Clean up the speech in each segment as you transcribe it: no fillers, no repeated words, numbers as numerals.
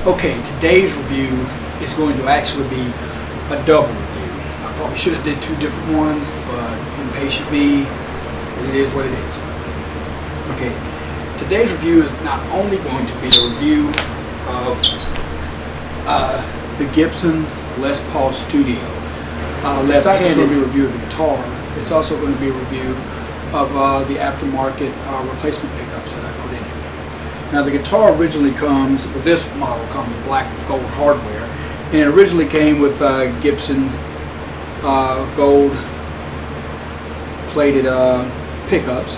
Okay, today's review is going to actually be a double review. I probably should have did two different ones, but impatient me, it is what it is. Okay, today's review is not only going to be a review of the Gibson Les Paul Studio. It's not just going to be a review of the guitar, it's also going to be a review of the aftermarket replacement pickups that I put in it. Now the guitar originally comes, well, this model comes black with gold hardware, and it originally came with Gibson gold plated pickups.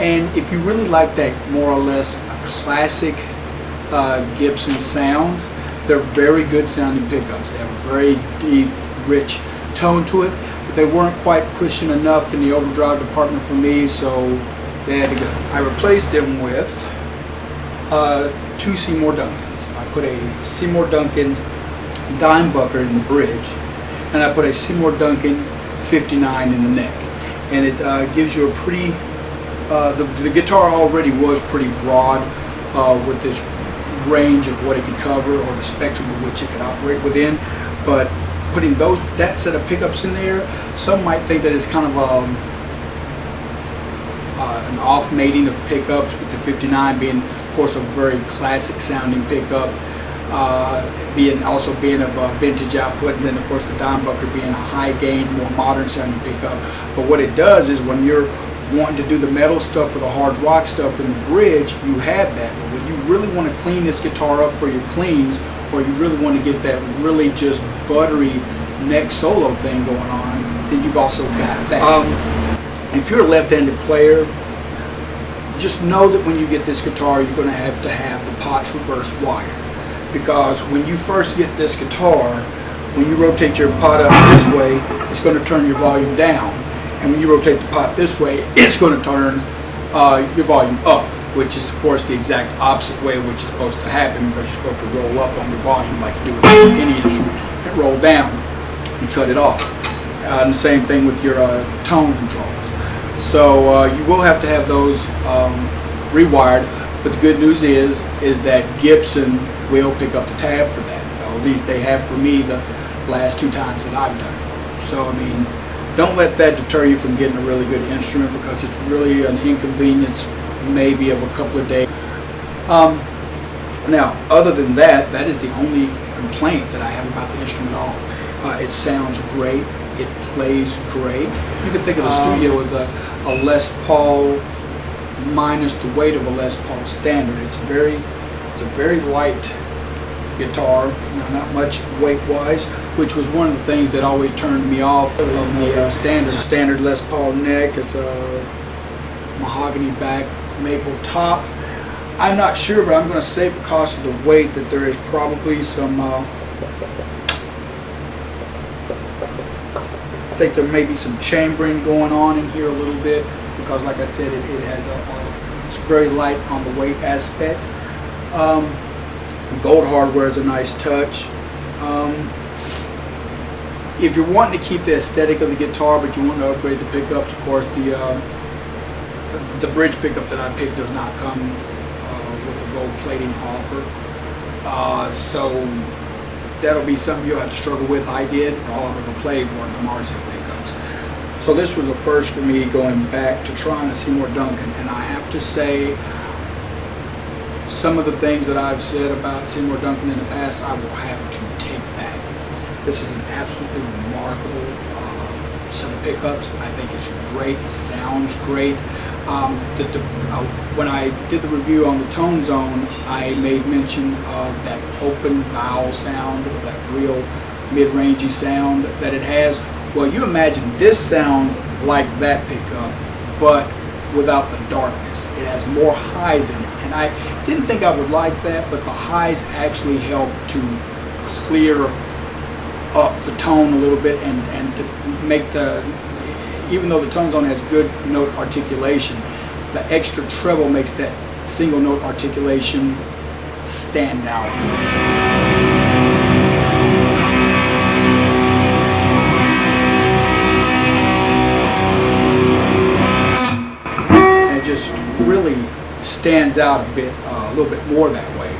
And if you really like that more or less a classic Gibson sound, they're very good sounding pickups. They have a very deep, rich tone to it, but they weren't quite pushing enough in the overdrive department for me, so they had to go. I replaced them with two Seymour Duncans. I put a Seymour Duncan dimebucker in the bridge, and I put a Seymour Duncan 59 in the neck. And it gives you a pretty, the guitar already was pretty broad with this range of what it could cover, or the spectrum of which it could operate within. But putting that set of pickups in there, some might think that it's kind of an off mating of pickups, with the 59 being, of course, a very classic sounding pickup, also being of a vintage output, and then of course the dimebucker being a high gain, more modern sounding pickup. But what it does is, when you're wanting to do the metal stuff or the hard rock stuff in the bridge, you have that. But when you really want to clean this guitar up for your cleans, or you really want to get that really just buttery neck solo thing going on, then you've also got that. If you're a left-handed player, just know that when you get this guitar, you're going to have the pots reverse wired, because when you first get this guitar, when you rotate your pot up this way, it's going to turn your volume down, and when you rotate the pot this way, it's going to turn your volume up, which is of course the exact opposite way which is supposed to happen, because you're supposed to roll up on your volume like you do with any instrument, and roll down and cut it off. And the same thing with your tone controls. So you will have to have those rewired, but the good news is that Gibson will pick up the tab for that. Or at least they have for me the last two times that I've done it. So I mean, don't let that deter you from getting a really good instrument, because it's really an inconvenience maybe of a couple of days. Now, other than that, that is the only complaint that I have about the instrument at all. It sounds great. It plays great. You can think of the Studio as a Les Paul minus the weight of a Les Paul standard. It's a very light guitar, not much weight-wise, which was one of the things that always turned me off of the standard. It's a standard Les Paul neck. It's a mahogany back, maple top. I'm not sure, but I'm going to say, because of the weight, that there is probably some I think there may be some chambering going on in here a little bit, because like I said, it has it's very light on the weight aspect. Gold hardware is a nice touch. If you're wanting to keep the aesthetic of the guitar, but you want to upgrade the pickups, of course the bridge pickup that I picked does not come with a gold plating offer. So that'll be something you'll have to struggle with. I did. All I've ever played were the Marzio pickups. So this was a first for me, going back to trying a Seymour Duncan, and I have to say, some of the things that I've said about Seymour Duncan in the past, I will have to take back. This is an absolutely remarkable set of pickups. I think it's great. It sounds great. When I did the review on the Tone Zone, I made mention of that open vowel sound, or that real mid-rangey sound that it has. Well, you imagine this sounds like that pickup, but without the darkness. It has more highs in it, and I didn't think I would like that, but the highs actually help to clear up the tone a little bit, and to make even though the Tone Zone has good note articulation, the extra treble makes that single note articulation stand out. And it just really stands out a little bit more that way.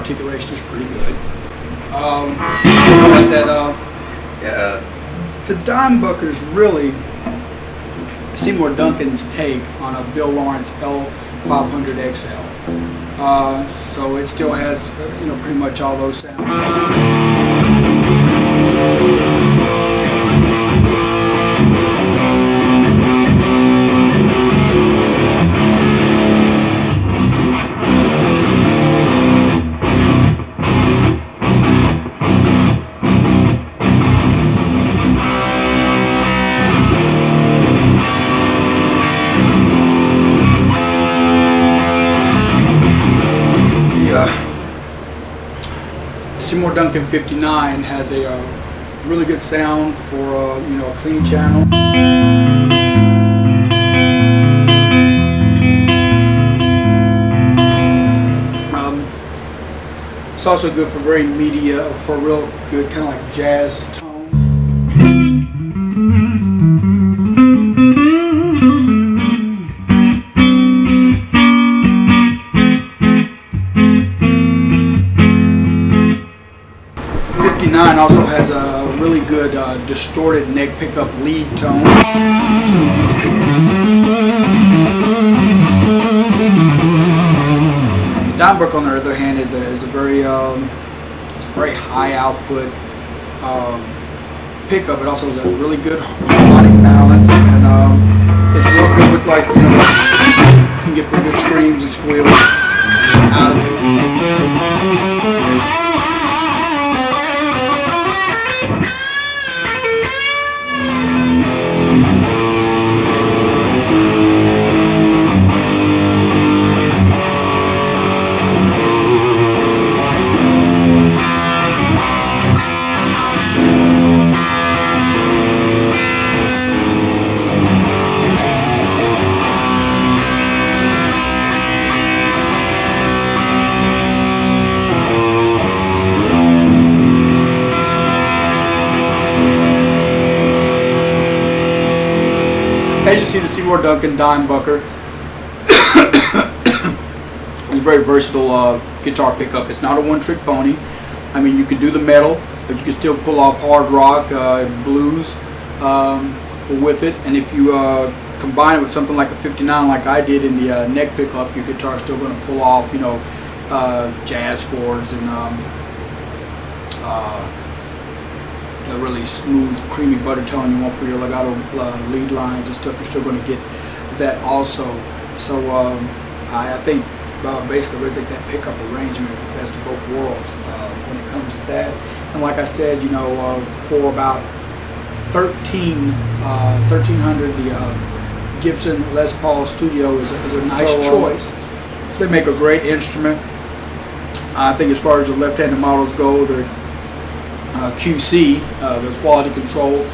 articulation is pretty good. Still has that, the dimebucker is really Seymour Duncan's take on a Bill Lawrence L500XL. So it still has, pretty much all those sounds. Seymour Duncan 59 has a really good sound for a clean channel. It's also good for very media, for real good kind of like jazz tone. 59 also has a really good distorted neck pickup lead tone. The dimebucker, on the other hand, is a very high output pickup. It also has a really good harmonic balance, and it's real good with, like, you can get pretty good screams and squeals out of it. As you see, the Seymour Duncan dimebucker is a very versatile guitar pickup. It's not a one-trick pony. I mean, you can do the metal, but you can still pull off hard rock, blues with it. And if you combine it with something like a 59, like I did in the neck pickup, your guitar is still going to pull off, jazz chords and the really smooth, creamy butter tone you want for your legato lead lines and stuff. You're still going to get that also. So I think basically I think that pickup arrangement is the best of both worlds when it comes to that. And like I said, for about $1,300, the Gibson Les Paul Studio is a nice choice. They make a great instrument. I think as far as the left-handed models go, they're QC, their quality control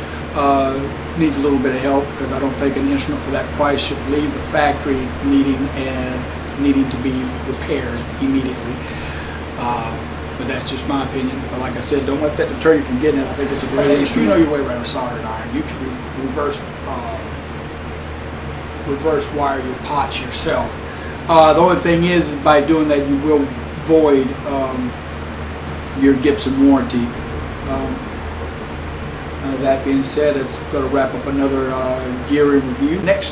needs a little bit of help, because I don't think an instrument for that price should leave the factory needing to be repaired immediately. But that's just my opinion. But like I said, don't let that deter you from getting it. I think it's a great instrument. You know your way around a soldering iron. You can reverse wire your pots yourself. The only thing is by doing that you will void your Gibson warranty. That being said, it's going to wrap up another gearing review. Next